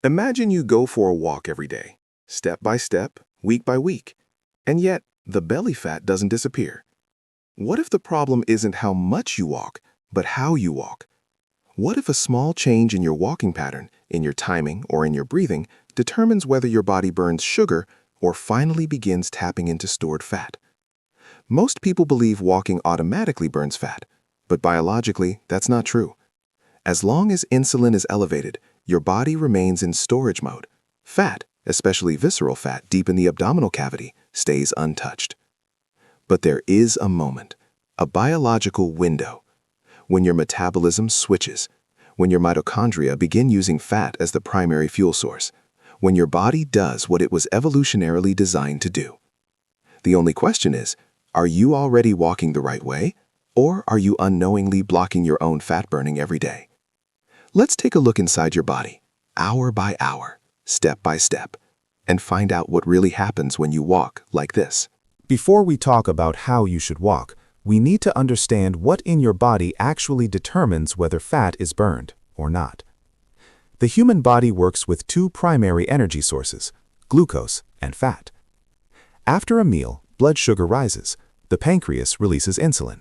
Imagine you go for a walk every day, step by step, week by week, and yet the belly fat doesn't disappear. What if the problem isn't how much you walk, but how you walk? What if a small change in your walking pattern, in your timing, or in your breathing determines whether your body burns sugar or finally begins tapping into stored fat? Most people believe walking automatically burns fat, but biologically, that's not true. As long as insulin is elevated, your body remains in storage mode. Fat, especially visceral fat deep in the abdominal cavity, stays untouched. But there is a moment, a biological window, when your metabolism switches, when your mitochondria begin using fat as the primary fuel source, when your body does what it was evolutionarily designed to do. The only question is, are you already walking the right way, or are you unknowingly blocking your own fat burning every day? Let's take a look inside your body, hour by hour, step by step, and find out what really happens when you walk like this. Before we talk about how you should walk, we need to understand what in your body actually determines whether fat is burned or not. The human body works with two primary energy sources, glucose and fat. After a meal, blood sugar rises. The pancreas releases insulin.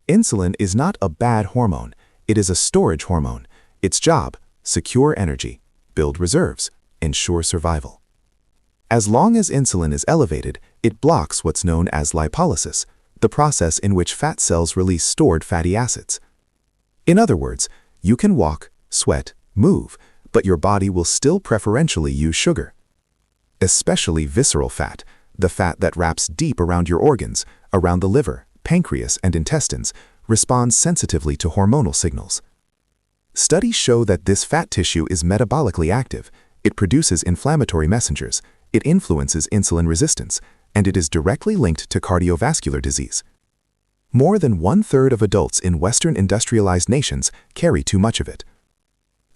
Insulin is not a bad hormone. It is a storage hormone. Its job, secure energy, build reserves, ensure survival. As long as insulin is elevated, it blocks what's known as lipolysis, the process in which fat cells release stored fatty acids. In other words, you can walk, sweat, move, but your body will still preferentially use sugar. Especially visceral fat, the fat that wraps deep around your organs, around the liver, pancreas, and intestines, responds sensitively to hormonal signals. Studies show that this fat tissue is metabolically active. It produces inflammatory messengers, it influences insulin resistance, and it is directly linked to cardiovascular disease. More than 1/3 of adults in Western industrialized nations carry too much of it.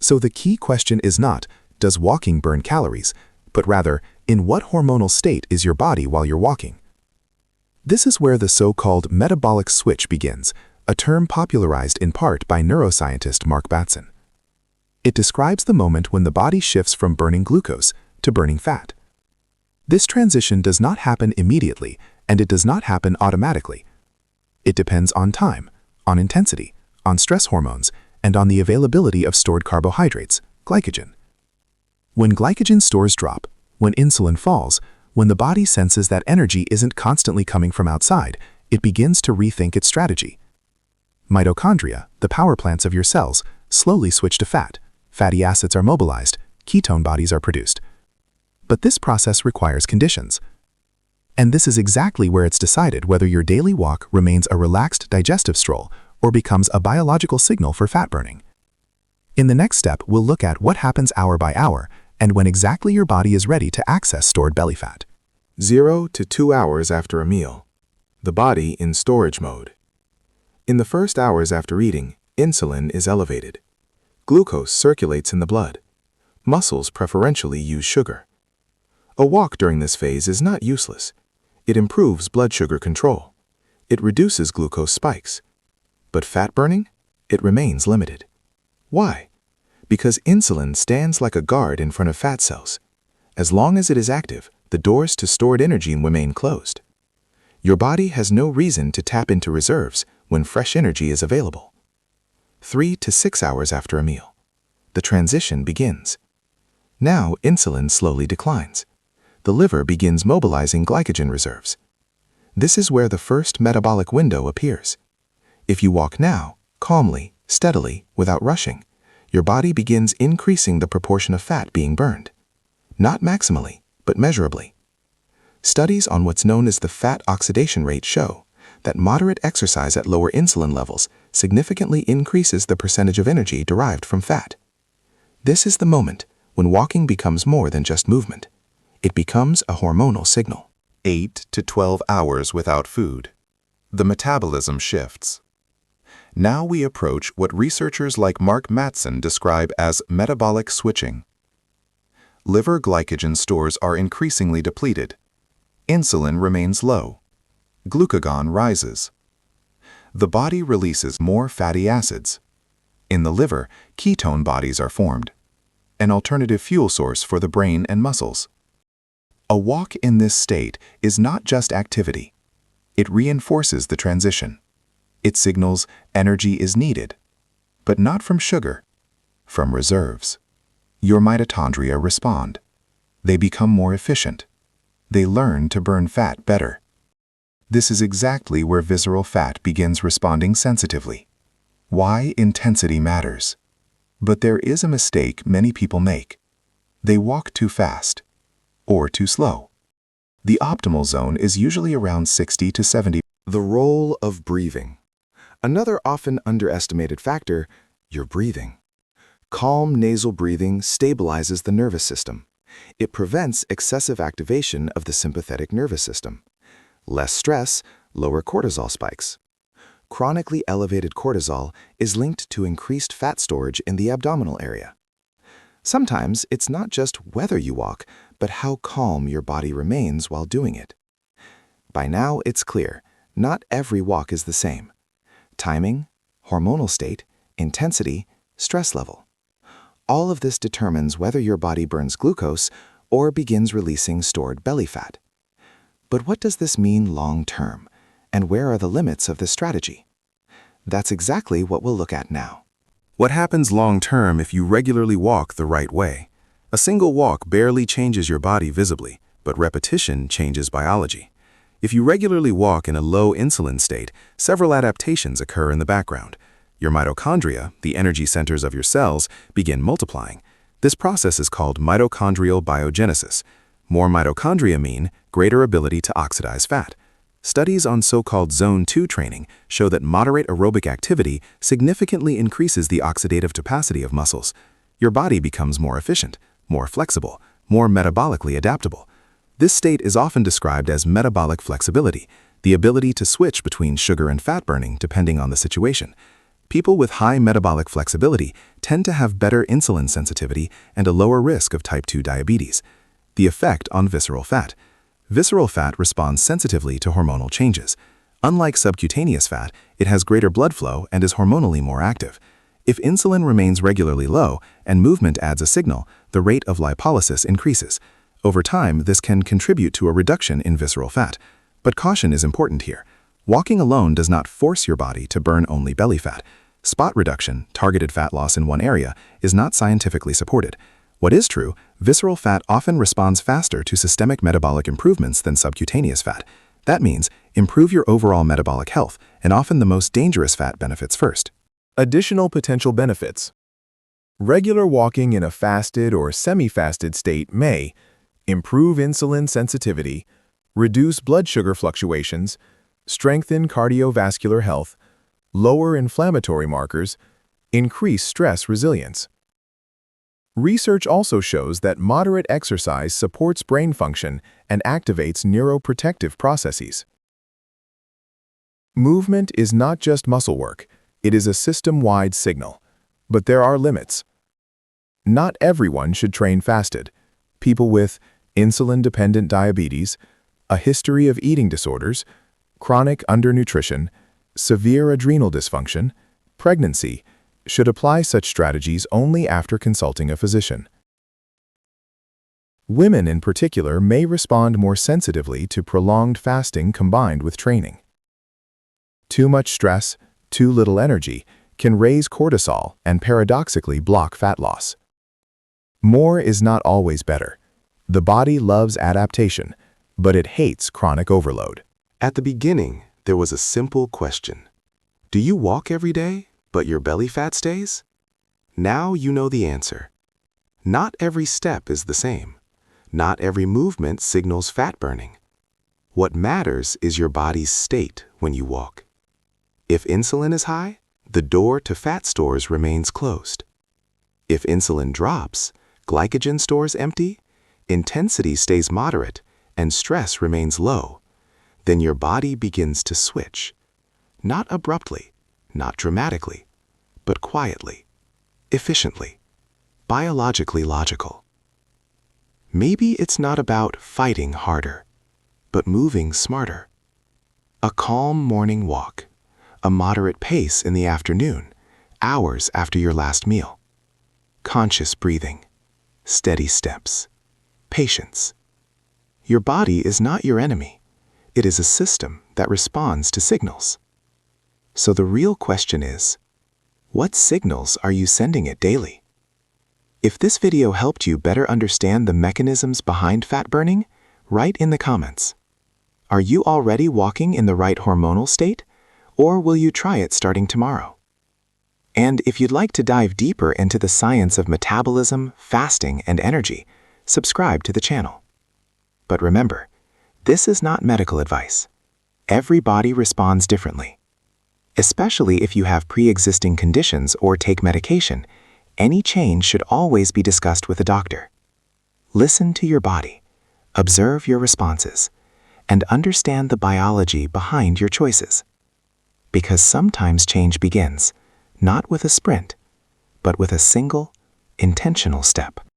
So the key question is not, does walking burn calories, but rather, in what hormonal state is your body while you're walking? This is where the so-called metabolic switch begins, a term popularized in part by neuroscientist Mark Batson. It describes the moment when the body shifts from burning glucose to burning fat. This transition does not happen immediately, and it does not happen automatically. It depends on time, on intensity, on stress hormones, and on the availability of stored carbohydrates, glycogen. When glycogen stores drop, when insulin falls, when the body senses that energy isn't constantly coming from outside, it begins to rethink its strategy. Mitochondria, the power plants of your cells, slowly switch to fat. Fatty acids are mobilized, ketone bodies are produced. But this process requires conditions. And this is exactly where it's decided whether your daily walk remains a relaxed digestive stroll or becomes a biological signal for fat burning. In the next step, we'll look at what happens hour by hour and when exactly your body is ready to access stored belly fat. 0 to 2 hours after a meal. The body in storage mode. In the first hours after eating, insulin is elevated. Glucose circulates in the blood. Muscles preferentially use sugar. A walk during this phase is not useless. It improves blood sugar control. It reduces glucose spikes. But fat burning? It remains limited. Why? Because insulin stands like a guard in front of fat cells. As long as it is active, the doors to stored energy remain closed. Your body has no reason to tap into reserves when fresh energy is available. 3 to 6 hours after a meal. The transition begins. Now insulin slowly declines. The liver begins mobilizing glycogen reserves. This is where the first metabolic window appears. If you walk now, calmly, steadily, without rushing, your body begins increasing the proportion of fat being burned. Not maximally, but measurably. Studies on what's known as the fat oxidation rate show that moderate exercise at lower insulin levels significantly increases the percentage of energy derived from fat. This is the moment when walking becomes more than just movement. It becomes a hormonal signal. 8 to 12 hours without food. The metabolism shifts. Now we approach what researchers like Mark Batson describe as metabolic switching. Liver glycogen stores are increasingly depleted. Insulin remains low. Glucagon rises. The body releases more fatty acids. In the liver, ketone bodies are formed. an alternative fuel source for the brain and muscles. A walk in this state is not just activity. It reinforces the transition. It signals energy is needed, but not from sugar, from reserves. Your mitochondria respond. They become more efficient. They learn to burn fat better. This is exactly where visceral fat begins responding sensitively. Why intensity matters. But there is a mistake many people make. They walk too fast or too slow. The optimal zone is usually around 60 to 70. The role of breathing. Another often underestimated factor, your breathing. Calm nasal breathing stabilizes the nervous system. It prevents excessive activation of the sympathetic nervous system. Less stress, lower cortisol spikes. Chronically elevated cortisol is linked to increased fat storage in the abdominal area. Sometimes it's not just whether you walk, but how calm your body remains while doing it. By now, it's clear, not every walk is the same. Timing, hormonal state, intensity, stress level. All of this determines whether your body burns glucose or begins releasing stored belly fat. But what does this mean long-term, and where are the limits of this strategy? That's exactly what we'll look at now. What happens long-term if you regularly walk the right way? A single walk barely changes your body visibly, but repetition changes biology. If you regularly walk in a low insulin state, several adaptations occur in the background. Your mitochondria, the energy centers of your cells, begin multiplying. This process is called mitochondrial biogenesis. More mitochondria mean greater ability to oxidize fat. Studies on so-called Zone 2 training show that moderate aerobic activity significantly increases the oxidative capacity of muscles. Your body becomes more efficient, more flexible, more metabolically adaptable. This state is often described as metabolic flexibility, the ability to switch between sugar and fat burning depending on the situation. People with high metabolic flexibility tend to have better insulin sensitivity and a lower risk of type 2 diabetes. The effect on visceral fat. Visceral fat responds sensitively to hormonal changes. Unlike subcutaneous fat, it has greater blood flow and is hormonally more active. If insulin remains regularly low and movement adds a signal, the rate of lipolysis increases. Over time, this can contribute to a reduction in visceral fat. But caution is important here. Walking alone does not force your body to burn only belly fat. Spot reduction, targeted fat loss in one area, is not scientifically supported. What is true, visceral fat often responds faster to systemic metabolic improvements than subcutaneous fat. That means improve your overall metabolic health, and often the most dangerous fat benefits first. Additional potential benefits. Regular walking in a fasted or semi-fasted state may improve insulin sensitivity, reduce blood sugar fluctuations, strengthen cardiovascular health, lower inflammatory markers, increase stress resilience. Research also shows that moderate exercise supports brain function and activates neuroprotective processes. Movement is not just muscle work, it is a system-wide signal. But there are limits. Not everyone should train fasted. People with insulin-dependent diabetes, a history of eating disorders, chronic undernutrition, severe adrenal dysfunction, pregnancy, should apply such strategies only after consulting a physician. Women in particular may respond more sensitively to prolonged fasting combined with training. Too much stress, too little energy, can raise cortisol and paradoxically block fat loss. More is not always better. The body loves adaptation, but it hates chronic overload. At the beginning, there was a simple question. Do you walk every day, but your belly fat stays? Now you know the answer. Not every step is the same. Not every movement signals fat burning. What matters is your body's state when you walk. If insulin is high, the door to fat stores remains closed. If insulin drops, glycogen stores empty, intensity stays moderate, and stress remains low, then your body begins to switch. Not abruptly, not dramatically, but quietly, efficiently, biologically logical. Maybe it's not about fighting harder, but moving smarter. A calm morning walk, a moderate pace in the afternoon, hours after your last meal. Conscious breathing, steady steps, patience. Your body is not your enemy. It is a system that responds to signals. So the real question is, what signals are you sending it daily? If this video helped you better understand the mechanisms behind fat burning, write in the comments. Are you already walking in the right hormonal state, or will you try it starting tomorrow? And if you'd like to dive deeper into the science of metabolism, fasting, and energy, subscribe to the channel. But remember, this is not medical advice. Every body responds differently. Especially if you have pre-existing conditions or take medication, any change should always be discussed with a doctor. Listen to your body, observe your responses, and understand the biology behind your choices. Because sometimes change begins, not with a sprint, but with a single, intentional step.